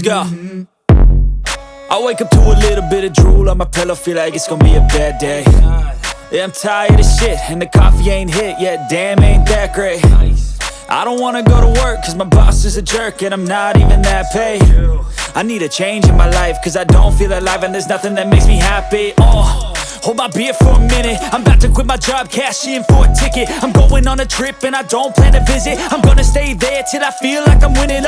go. I wake up to a little bit of drool on my pillow, feel like it's gonna be a bad day. Yeah, I'm tired of shit, and the coffee ain't hit yet, damn, ain't that great. I don't wanna go to work, cause my boss is a jerk, and I'm not even that paid. I need a change in my life, cause I don't feel alive, and there's nothing that makes me happy. Hold my beer for a minute, I'm about to quit my job, cash in for a ticket. I'm going on a trip and I don't plan to visit. I'm gonna stay there till I feel like I'm winning,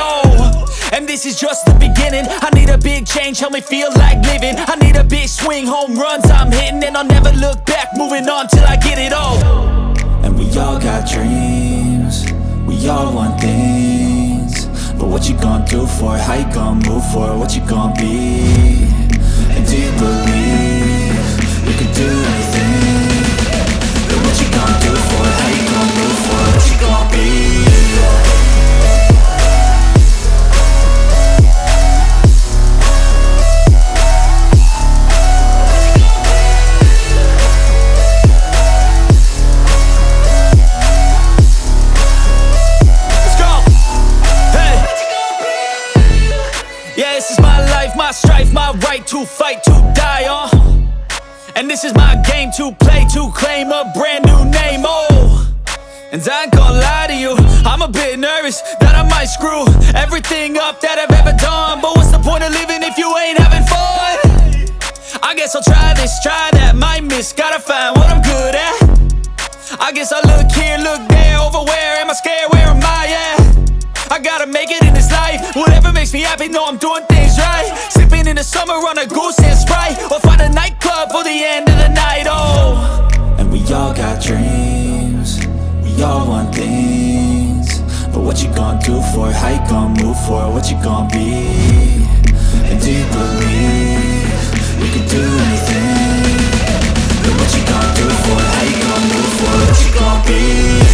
and this is just the beginning. I need a big change, help me feel like living. I need a big swing, home runs I'm hitting, and I'll never look back, moving on till I get it all. And we all got dreams, we all want things, but what you gonna do for it? How you gonna move for it? What you gonna be? And do you believe you can do anything? But what you gonna do for it? How you gonna move for it? What you gonna be? My strife, my right to fight, to die on. And this is my game to play, to claim a brand new name, And I ain't gonna lie to you, I'm a bit nervous that I might screw everything up that I've ever done. But what's the point of living if you ain't having fun? I guess I'll try this, try that, might miss, gotta find what I'm good at. I guess I look here, look there, over where am I scared, where am I at? I gotta make it in this life, whatever makes me happy, know I'm doing things right. Sipping in the summer on a goose and Sprite, or find a nightclub for the end of the night, And we all got dreams, we all want things, but what you gonna do for it? How you gonna move for it? What you gonna be? And do you believe you can do anything? But what you gonna do for it? How you gonna move for it? What you gonna be?